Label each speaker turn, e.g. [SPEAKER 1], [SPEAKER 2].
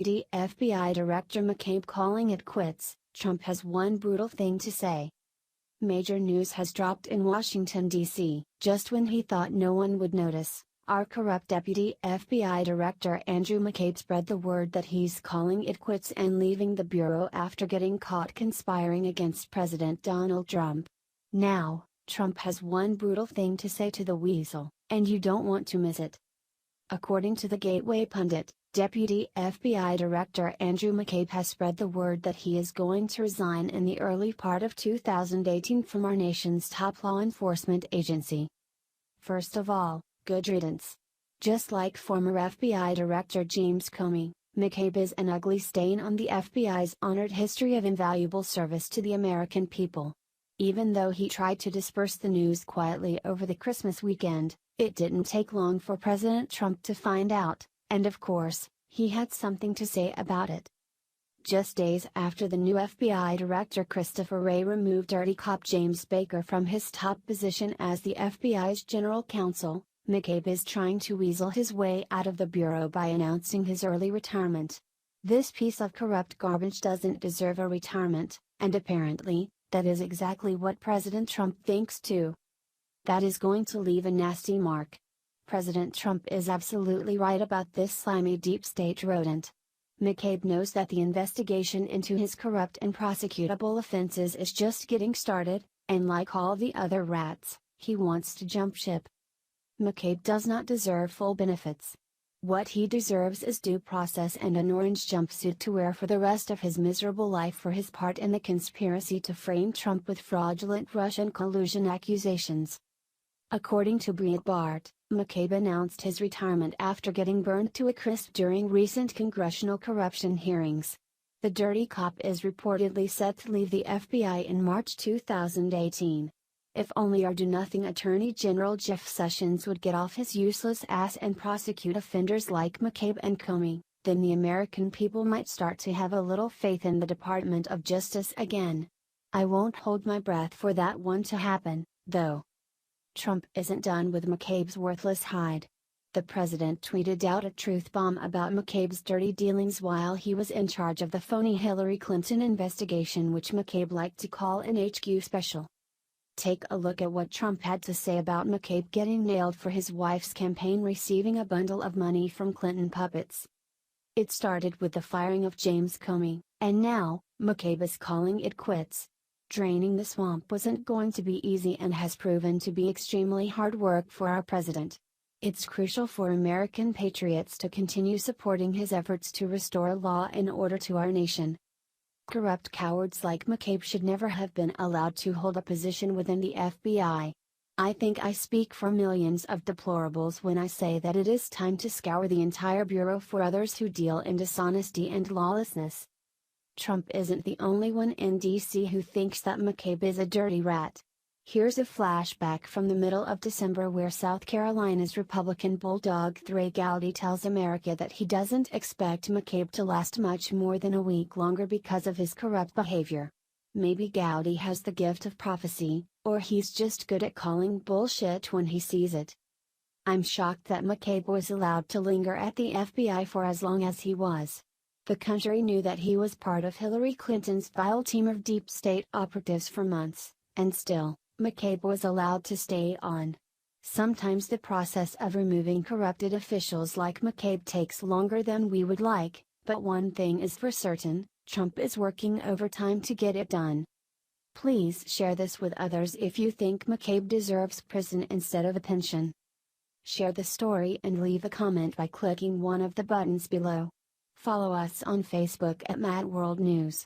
[SPEAKER 1] Deputy FBI Director McCabe calling it quits. Trump has one brutal thing to say. Major news has dropped in Washington, D.C. Just when he thought no one would notice, our corrupt Deputy FBI Director Andrew McCabe spread the word that he's calling it quits and leaving the bureau after getting caught conspiring against President Donald Trump. Now, Trump has one brutal thing to say to the weasel, and you don't want to miss it. According to the Gateway pundit, Deputy FBI Director Andrew McCabe has spread the word that he is going to resign in the early part of 2018 from our nation's top law enforcement agency. First of all, good riddance. Just like former FBI Director James Comey, McCabe is an ugly stain on the FBI's honored history of invaluable service to the American people. Even though he tried to disperse the news quietly over the Christmas weekend, it didn't take long for President Trump to find out. And of course, he had something to say about it. Just days after the new FBI Director Christopher Wray removed dirty cop James Baker from his top position as the FBI's general counsel, McCabe is trying to weasel his way out of the bureau by announcing his early retirement. This piece of corrupt garbage doesn't deserve a retirement, and apparently, that is exactly what President Trump thinks too. That is going to leave a nasty mark. President Trump is absolutely right about this slimy deep state rodent. McCabe knows that the investigation into his corrupt and prosecutable offenses is just getting started, and like all the other rats, he wants to jump ship. McCabe does not deserve full benefits. What he deserves is due process and an orange jumpsuit to wear for the rest of his miserable life for his part in the conspiracy to frame Trump with fraudulent Russian collusion accusations. According to Breitbart, McCabe announced his retirement after getting burned to a crisp during recent congressional corruption hearings. The dirty cop is reportedly set to leave the FBI in March 2018. If only our do-nothing Attorney General Jeff Sessions would get off his useless ass and prosecute offenders like McCabe and Comey, then the American people might start to have a little faith in the Department of Justice again. I won't hold my breath for that one to happen, though. Trump isn't done with McCabe's worthless hide. The president tweeted out a truth bomb about McCabe's dirty dealings while he was in charge of the phony Hillary Clinton investigation, which McCabe liked to call an HQ special. Take a look at what Trump had to say about McCabe getting nailed for his wife's campaign receiving a bundle of money from Clinton puppets. It started with the firing of James Comey, and now, McCabe is calling it quits. Draining the swamp wasn't going to be easy and has proven to be extremely hard work for our president. It's crucial for American patriots to continue supporting his efforts to restore law and order to our nation. Corrupt cowards like McCabe should never have been allowed to hold a position within the FBI. I think I speak for millions of deplorables when I say that it is time to scour the entire bureau for others who deal in dishonesty and lawlessness. Trump isn't the only one in D.C. who thinks that McCabe is a dirty rat. Here's a flashback from the middle of December where South Carolina's Republican bulldog Trey Gowdy tells America that he doesn't expect McCabe to last much more than a week longer because of his corrupt behavior. Maybe Gowdy has the gift of prophecy, or he's just good at calling bullshit when he sees it. I'm shocked that McCabe was allowed to linger at the FBI for as long as he was. The country knew that he was part of Hillary Clinton's vile team of deep state operatives for months, and still, McCabe was allowed to stay on. Sometimes the process of removing corrupted officials like McCabe takes longer than we would like, but one thing is for certain, Trump is working overtime to get it done. Please share this with others if you think McCabe deserves prison instead of a pension. Share the story and leave a comment by clicking one of the buttons below. Follow us on Facebook at Mad World News.